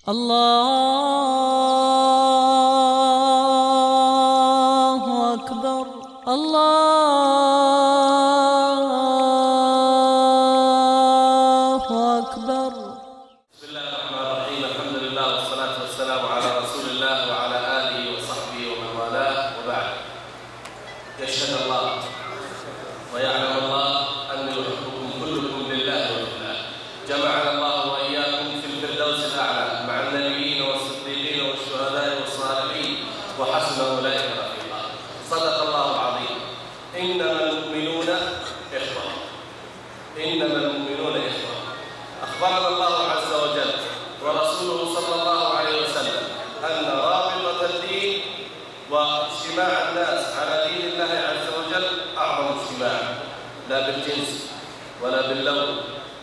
الله أكبر. الله أكبر. بسم الله الرحمن الرحيم. الحمد لله والصلاة والسلام على رسول الله وعلى آله وصحبه ومن والاه، وبعد. يشهد الله ويعلم الله أني أحبكم كلكم لله وبالله. جمعنا الله وإياكم في الفردوس الأعلى مع النبيين والصديقين والشهداء والصالحين وحسن أولئك رفيقا. صدق الله العظيم. إنما المؤمنون إخوة. إنما المؤمنون إخوة. أخبرنا الله عز وجل ورسوله صلى الله عليه وسلم أن رابطة الدين واجتماع الناس على دين الله عز وجل أعظم اجتماع، لا بالجنس ولا باللون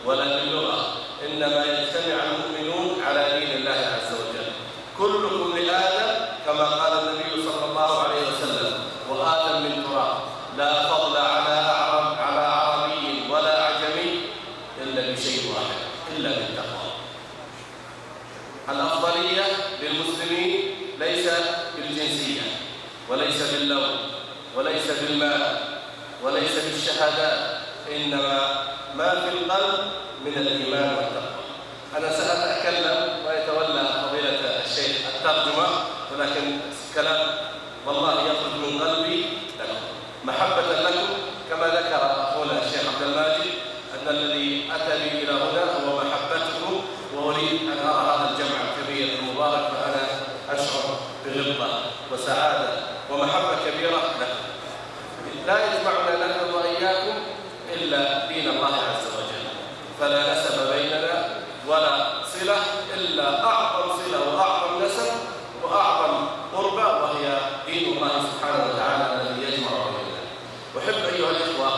ولا باللغة، إنما يجتمع المؤمنون على دين الله عز وجل. كلكم لآدم كما قال النبي صلى الله عليه وسلم، وآدم من تراب، لا فضل على عربي ولا عجمي إلا بشيء واحد، إلا بالتقوى. الأفضلية للمسلمين ليس بالجنسية وليس باللون وليس بالمال وليس بالشهادات، إنما ما في القلب من الإيمان والتقوى. أنا سأتكلم ويتولى فضيلة الشيخ الترجمة، ولكن كلام والله يخرج من قلبي لكم محبة لكم، كما ذكر أخونا الشيخ عبد الماجد أن الذي أتى بي إلى هنا هو محبتكم، وأريد أن أرى هذا الجمع الكبير المبارك، فأنا أشعر بغبطة وسعادة ومحبة كبيرة لكم. لا يجمعنا نحن وإياكم إلا دين الله عز وجل، فلا نسب بيننا ولا صلة إلا أعظم صلة وأعظم نسب وأعظم قربة، وهي دين الله سبحانه وتعالى الذي يجمع بيننا. أحب أيها الإخوة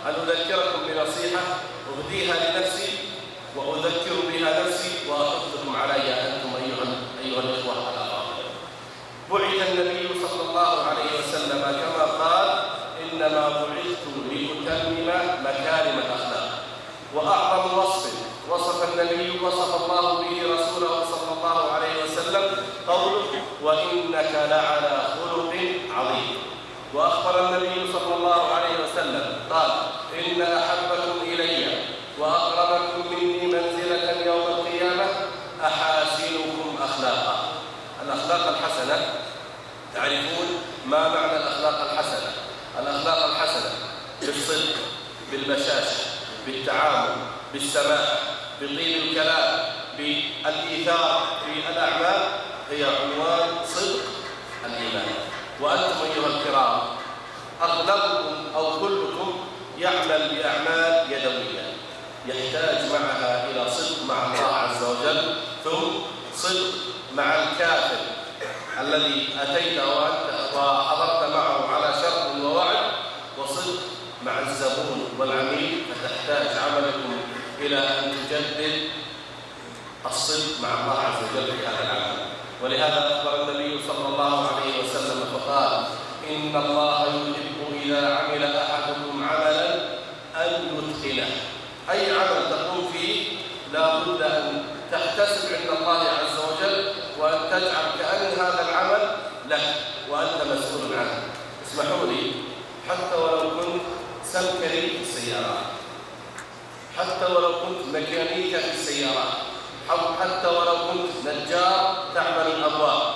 أن أذكركم بنصيحة أهديها لنفسي وأذكر بها نفسي وأحثكم عليها أنتم أيها الإخوة الأفاضل. بعث النبي صلى الله عليه وسلم كما قال: إنما بعثت لأتمم مكارم الأخلاق. وأعظم وصف النبي وصف الله به رسوله صلى الله عليه وسلم قوله: وإنك لعلى خلق عظيم. وأخبر النبي صلى الله عليه وسلم قال: إن أحبكم إلي وأقربكم مني منزلة يوم القيامة أحاسنكم أخلاقا. الأخلاق الحسنة، تعرفون ما معنى الأخلاق الحسنة؟ الأخلاق الحسنة بالصدق، بالبشاشة، بالتعامل، بالسماحة، بطيب الكلام، بالإيثار في الأعمال، هي عنوان صدق الإيمان. وأنتم أيها الكرام أغلبكم أو كلكم يعمل بأعمال يدوية، يحتاج معها إلى صدق مع الله عز وجل، ثم صدق مع الكافر الذي أتيت وحضرت معه على شرط ووعد، وصدق مع الزبون والعميل، فتحتاج عملكم إلى أن تجدد الصدق مع الله عز وجل في هذا العمل. ولهذا أخبر النبي صلى الله عليه وسلم فقال: إن الله يحب إذا عمل أحدكم عملا أن يتقنه. أي عمل تقوم فيه لا بد أن تحتسب عند الله عز وجل، وأن تجعل كأن هذا العمل لك وأنت مسؤول عنه. اسمحوا لي، حتى ولو كنت سمكري في السيارات، حتى ولو كنت ميكانيكا في السيارات، حتى ولو كنت نجار تعمل الأبواب،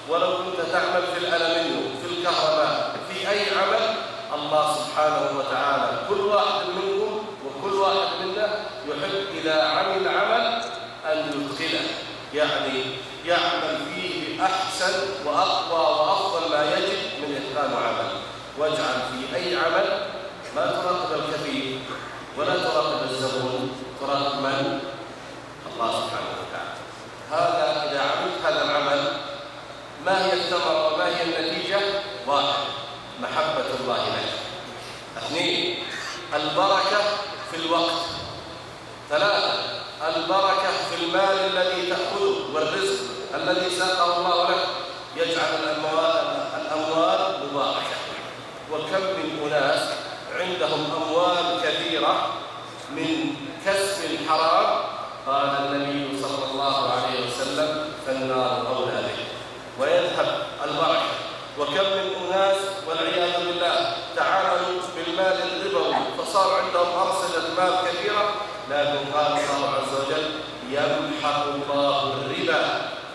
ولو كنت تعمل في الألمنيوم، في الكهرباء، في أي عمل، الله سبحانه وتعالى كل واحد منكم وكل واحد منا يحب إذا عمل عمل أن يتقنه، يعني يعمل فيه بأحسن وأقوى وأفضل ما يجب من إتقان عمل. واجعل في أي عمل ما تراقب الكثير ولا تراقب الزبون، تراقب من؟ الله سبحانه وتعالى. هذا إذا عملت هذا العمل ما هي الثمرة وما هي النتيجة؟ 1. محبة الله لك. 2. البركة في الوقت. 3. البركة في المال الذي تأخذه والرزق الذي ساقه الله لك، يجعل الأموال مباركة. وكم من أناس عندهم أموال كثيرة من كسب حرام، قال النبي صلى الله عليه وسلم: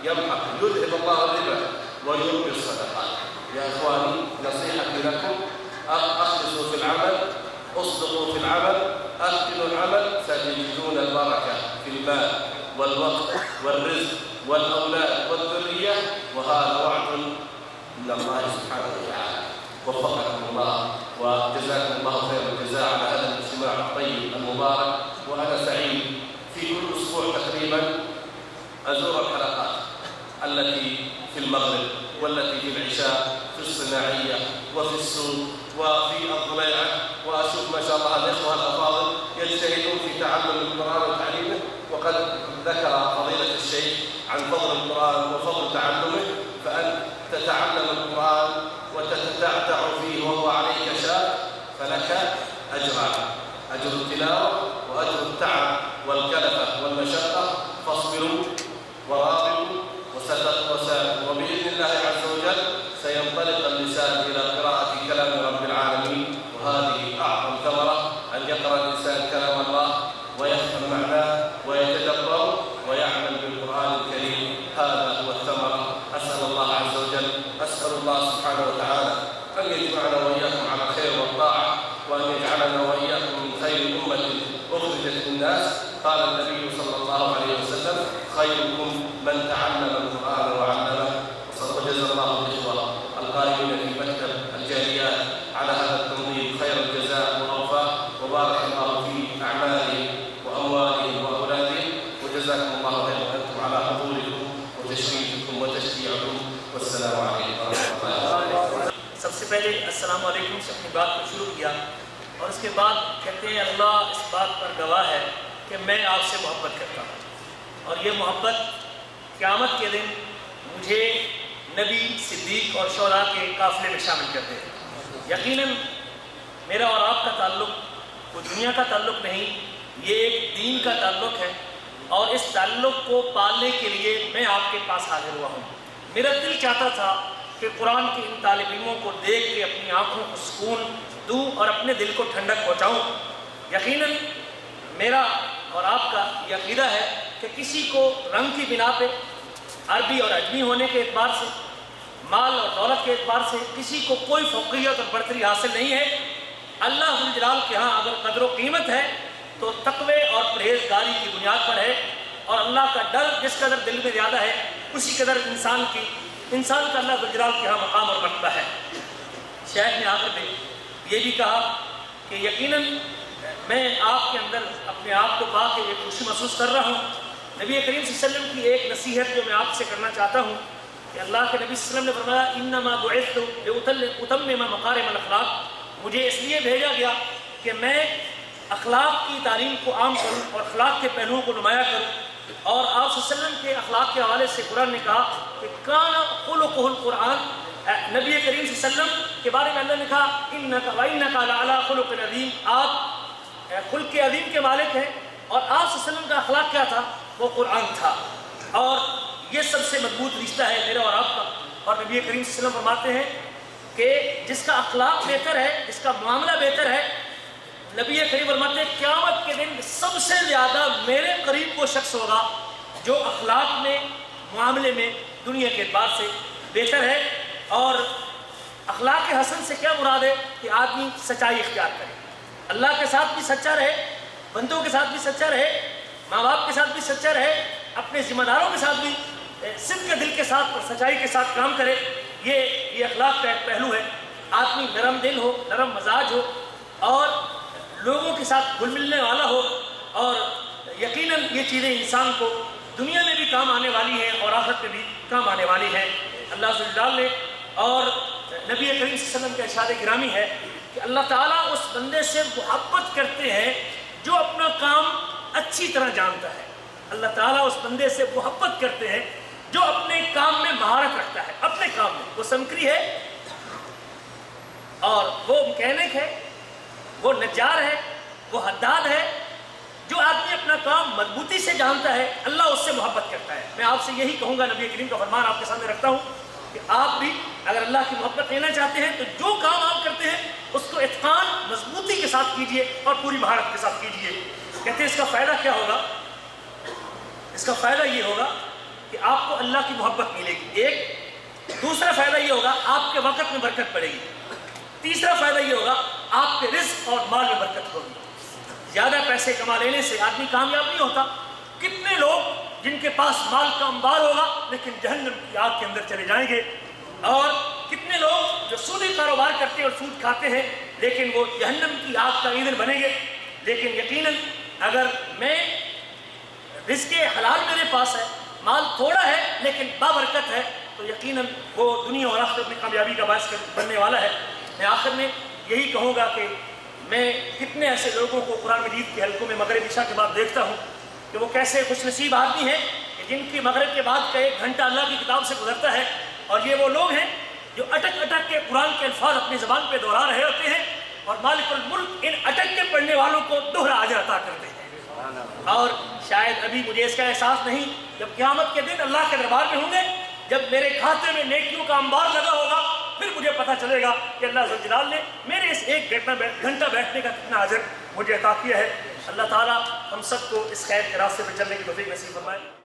يذهب الله الربا ويربي الصدقات. يا إخواني نصيحتي لكم أخلصوا في العمل، اصدقوا في العمل، أتقنوا العمل، ستجدون البركة في المال والوقت والرزق والأولاد والذرية، وهذا وعد من الله سبحانه وتعالى. وفقكم الله وجزاكم الله خير الجزاء على هذا الاجتماع الطيب المبارك. وأنا سعيد في كل أسبوع تقريبا أزور الحلقات التي في المغرب والتي في العشاء، في الصناعية وفي السوق وفي الضليعة، وأشوف ما شاء الله الإخوة الأفاضل يجتهدون في تعلم القرآن وتعليمه. وقد ذكر فضيلة الشيخ عن فضل القرآن وفضل تعلمه، فأن تتعلم القرآن وتتتعتع فيه وهو عليك شاق فلك أجران: أجر التلاوة وأجر التعب والكلفة والمشقة. فاصبروا ورابطوا وبإذن الله عز وجل سينطلق اللسان إلى قراءة كلام رب العالمين، وهذه أعظم ثمرة أن يقرأ الإنسان كلام الله ويفهم معناه ويتدبر ويعمل بالقرآن الكريم. هذا هو الثمرة. أسأل الله عز وجل، أسأل الله سبحانه وتعالى أن يجمعنا وإياكم على الخير والطاعة، وأن يجعلنا وإياكم من خير أمة أخرجت للناس. قال النبي صلى الله عليه وسلم: خيركم من تعلم القرآن وعلمه. وجزا الله الإخوة القائمين في مكتب الجاليات على هذا التنظيم خير الجزاء والوفاء، وبارك الله في أعمالهم وأموالهم وأولادهم، وجزاكم الله خيرا وأنتم على حضوركم وتشريفكم وتشجيعكم. والسلام عليكم ورحمة الله وبركاته. سب سے پہلے السلام علیکم سے اپنی بات کو شروع کیا، اور اس کے بعد کہتے ہیں اللہ اس بات پر گواہ ہے کہ میں آپ سے محبت کرتا ہوں، اور یہ محبت قیامت کے دن مجھے نبی، صدیق اور شہداء کے قافلے میں شامل کرتے ہیں۔ یقیناً میرا اور آپ کا تعلق کوئی دنیا کا تعلق نہیں، یہ ایک دین کا تعلق ہے، اور اس تعلق کو پالنے کے لیے میں آپ کے پاس حاضر ہوا ہوں۔ میرا دل چاہتا تھا کہ قرآن کے ان طالب علموں کو دیکھ کے اپنی آنکھوں کو سکون دوں اور اپنے دل کو ٹھنڈک پہنچاؤں۔ یقیناً میرا اور آپ کا یہ عقیدہ ہے کہ کسی کو رنگ کی بنا پہ، عربی اور اجمی ہونے کے اعتبار سے، مال اور دولت کے اعتبار سے کسی کو کوئی فوقیت اور برتری حاصل نہیں ہے۔ اللہ ذو الجلال کے ہاں اگر قدر و قیمت ہے تو تقوی اور پرہیزگاری کی بنیاد پر ہے، اور اللہ کا ڈر جس قدر دل میں زیادہ ہے اسی قدر انسان کا اللہ ذو الجلال کے ہاں مقام اور مرتبہ ہے۔ شیخ نے آخر میں یہ بھی کہا کہ یقیناً میں آپ کے اندر اپنے آپ کو پا کے ایک خوشی محسوس کر رہا ہوں۔ نبی کریم صلی اللہ علیہ وسلم کی ایک نصیحت جو میں آپ سے کرنا چاہتا ہوں کہ اللہ کے نبی صلی اللہ علیہ وسلم نے فرمایا: انما بعثت لاتمم مکارم الاخلاق، مجھے اس لیے بھیجا گیا کہ میں اخلاق کی تعلیم کو عام کروں اور اخلاق کے پہلوؤں کو نمایاں کروں۔ اور آپ صلی اللہ علیہ وسلم کے اخلاق کے حوالے سے قرآن نے کہا کہ کان خلقہ القرآن، نبی کریم صلی اللہ علیہ وسلم کے بارے میں اللہ نے کہا انک وانک لعلی خلق عظیم، آپ خلق عظیم کے مالک ہیں، اور آپ صلی اللہ علیہ وسلم کا اخلاق کیا تھا؟ وہ قرآن تھا۔ اور یہ سب سے مضبوط رشتہ ہے میرا اور آپ کا۔ اور نبی کریم صلی اللہ علیہ وسلم فرماتے ہیں کہ جس کا اخلاق بہتر ہے، جس کا معاملہ بہتر ہے، نبی کریم فرماتے ہیں قیامت کے دن سب سے زیادہ میرے قریب وہ شخص ہوگا جو اخلاق میں، معاملے میں دنیا کے اعتبار سے بہتر ہے۔ اور اخلاق حسن سے کیا مراد ہے؟ کہ آدمی سچائی اختیار کرے، اللہ کے ساتھ بھی سچا رہے، بندوں کے ساتھ بھی سچا رہے، ماں باپ کے ساتھ بھی سچا رہے، اپنے ذمہ داروں کے ساتھ بھی صدق کے دل کے ساتھ اور سچائی کے ساتھ کام کرے۔ یہ اخلاق کا ایک پہلو ہے۔ آدمی نرم دل ہو، نرم مزاج ہو، اور لوگوں کے ساتھ گھل ملنے والا ہو، اور یقیناً یہ چیزیں انسان کو دنیا میں بھی کام آنے والی ہیں اور آخرت میں بھی کام آنے والی ہیں۔ اللہ ذو الجلال نے اور نبی کریم صلی اللہ علیہ وسلم کا ارشاد گرامی ہے کہ اللہ تعالیٰ اس بندے سے محبت کرتے ہیں جو اپنا کام اچھی طرح جانتا ہے۔ اللہ تعالیٰ اس بندے سے محبت کرتے ہیں جو اپنے کام میں مہارت رکھتا ہے، اپنے کام میں۔ وہ سمکری ہے اور وہ مکینک ہے، وہ نجار ہے، وہ حداد ہے۔ جو آدمی اپنا کام مضبوطی سے جانتا ہے اللہ اس سے محبت کرتا ہے۔ میں آپ سے یہی کہوں گا، نبی کریم کا فرمان آپ کے سامنے رکھتا ہوں کہ آپ بھی اگر اللہ کی محبت لینا چاہتے ہیں تو جو کام آپ کرتے ہیں اس کو اتقان، مضبوطی کے ساتھ کیجئے اور پوری مہارت کے ساتھ کیجئے۔ کہتے ہیں اس کا فائدہ کیا ہوگا؟ اس کا فائدہ یہ ہوگا کہ آپ کو اللہ اللہ کی محبت ملے گی ایک، دوسرا فائدہ یہ ہوگا آپ کے وقت میں برکت پڑے گی، تیسرا فائدہ یہ ہوگا آپ کے رزق اور مال میں برکت ہوگی۔ زیادہ پیسے کما لینے سے آدمی کامیاب نہیں ہوتا۔ کتنے لوگ جن کے پاس مال کا انبار ہوگا لیکن جہنم کی آگ کے اندر چلے جائیں گے، اور کتنے لوگ جو سودی کاروبار کرتے ہیں اور سود کھاتے ہیں لیکن وہ جہنم کی آگ کا ایندھن بنیں گے۔ لیکن یقیناً اگر میں رزق حلال میرے پاس ہے، مال تھوڑا ہے لیکن بابرکت ہے، تو یقیناً وہ دنیا اور آخرت میں کامیابی کا باعث بننے والا ہے۔ میں آخر میں یہی کہوں گا کہ میں کتنے ایسے لوگوں کو قرآن مجید کے حلقوں میں مغرب عشاء کے بعد دیکھتا ہوں کہ وہ کیسے خوش نصیب آدمی ہیں کہ جن کی مغرب کے بعد کا 1 گھنٹہ اللہ کی کتاب سے گزرتا ہے، اور یہ وہ لوگ ہیں جو اٹک اٹک کے قرآن کے الفاظ اپنی زبان پہ دہرا رہے ہوتے ہیں، اور مالک الملک ان اٹک کے پڑھنے والوں کو دوہرا اجر عطا کرتے ہیں۔ اور شاید ابھی مجھے اس کا احساس نہیں، جب قیامت کے دن اللہ کے دربار میں ہوں گے، جب میرے کھاتے میں نیکیوں کا انبار لگا ہوگا، پھر مجھے پتہ چلے گا کہ اللہ ذوالجلال نے میرے اس 1 گھنٹہ بیٹھنے کا کتنا اجر مجھے عطا کیا ہے۔ اللہ تعالیٰ ہم سب کو اس خیر کے راستے پہ چلنے کی توفیق نصیب فرمائے۔